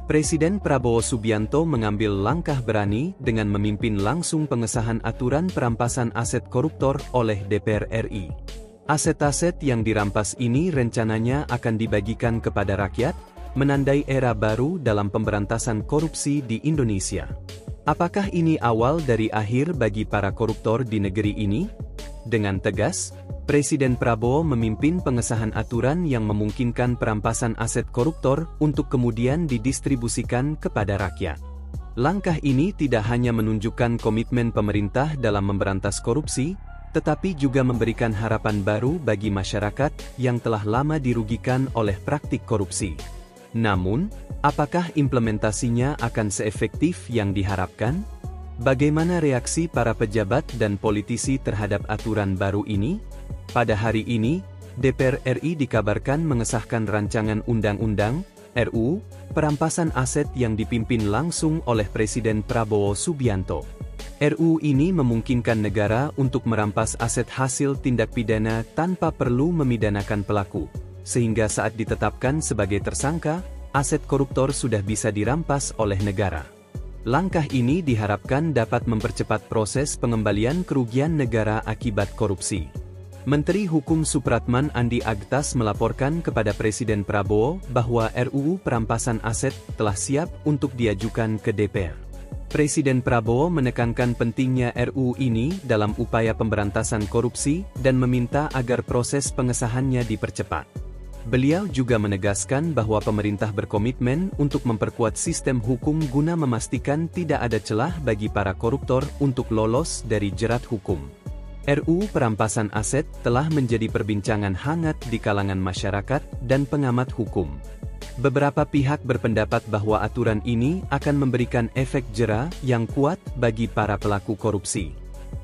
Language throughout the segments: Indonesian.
Presiden Prabowo Subianto mengambil langkah berani dengan memimpin langsung pengesahan aturan perampasan aset koruptor oleh DPR RI. Aset-aset yang dirampas ini rencananya akan dibagikan kepada rakyat, menandai era baru dalam pemberantasan korupsi di Indonesia. Apakah ini awal dari akhir bagi para koruptor di negeri ini? Dengan tegas, Presiden Prabowo memimpin pengesahan aturan yang memungkinkan perampasan aset koruptor untuk kemudian didistribusikan kepada rakyat. Langkah ini tidak hanya menunjukkan komitmen pemerintah dalam memberantas korupsi, tetapi juga memberikan harapan baru bagi masyarakat yang telah lama dirugikan oleh praktik korupsi. Namun, apakah implementasinya akan seefektif yang diharapkan? Bagaimana reaksi para pejabat dan politisi terhadap aturan baru ini? Pada hari ini, DPR RI dikabarkan mengesahkan rancangan undang-undang (RUU) perampasan aset yang dipimpin langsung oleh Presiden Prabowo Subianto. RUU ini memungkinkan negara untuk merampas aset hasil tindak pidana tanpa perlu memidanakan pelaku, sehingga saat ditetapkan sebagai tersangka, aset koruptor sudah bisa dirampas oleh negara. Langkah ini diharapkan dapat mempercepat proses pengembalian kerugian negara akibat korupsi. Menteri Hukum Supratman Andi Agtas melaporkan kepada Presiden Prabowo bahwa RUU perampasan aset telah siap untuk diajukan ke DPR. Presiden Prabowo menekankan pentingnya RUU ini dalam upaya pemberantasan korupsi dan meminta agar proses pengesahannya dipercepat. Beliau juga menegaskan bahwa pemerintah berkomitmen untuk memperkuat sistem hukum guna memastikan tidak ada celah bagi para koruptor untuk lolos dari jerat hukum. RUU perampasan aset telah menjadi perbincangan hangat di kalangan masyarakat dan pengamat hukum. Beberapa pihak berpendapat bahwa aturan ini akan memberikan efek jera yang kuat bagi para pelaku korupsi.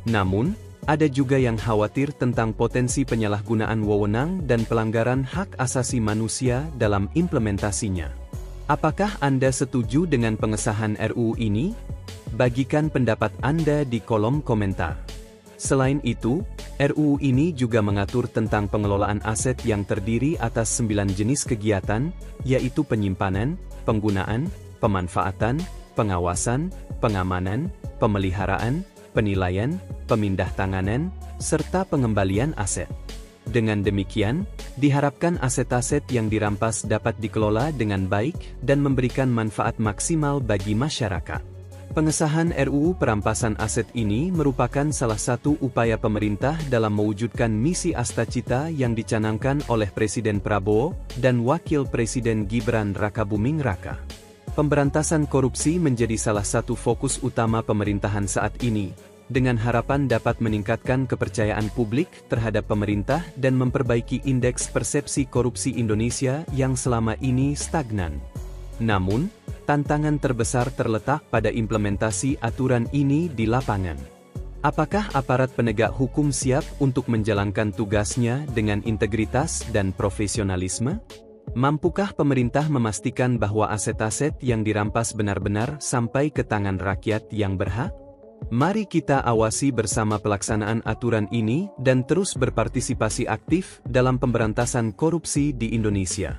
Namun, ada juga yang khawatir tentang potensi penyalahgunaan wewenang dan pelanggaran hak asasi manusia dalam implementasinya. Apakah Anda setuju dengan pengesahan RUU ini? Bagikan pendapat Anda di kolom komentar. Selain itu, RUU ini juga mengatur tentang pengelolaan aset yang terdiri atas 9 jenis kegiatan, yaitu penyimpanan, penggunaan, pemanfaatan, pengawasan, pengamanan, pemeliharaan, penilaian, pemindahtanganan, serta pengembalian aset. Dengan demikian, diharapkan aset-aset yang dirampas dapat dikelola dengan baik dan memberikan manfaat maksimal bagi masyarakat. Pengesahan RUU perampasan aset ini merupakan salah satu upaya pemerintah dalam mewujudkan misi Astacita yang dicanangkan oleh Presiden Prabowo dan Wakil Presiden Gibran Rakabuming Raka. Pemberantasan korupsi menjadi salah satu fokus utama pemerintahan saat ini, dengan harapan dapat meningkatkan kepercayaan publik terhadap pemerintah dan memperbaiki indeks persepsi korupsi Indonesia yang selama ini stagnan. Namun, tantangan terbesar terletak pada implementasi aturan ini di lapangan. Apakah aparat penegak hukum siap untuk menjalankan tugasnya dengan integritas dan profesionalisme? Mampukah pemerintah memastikan bahwa aset-aset yang dirampas benar-benar sampai ke tangan rakyat yang berhak? Mari kita awasi bersama pelaksanaan aturan ini dan terus berpartisipasi aktif dalam pemberantasan korupsi di Indonesia.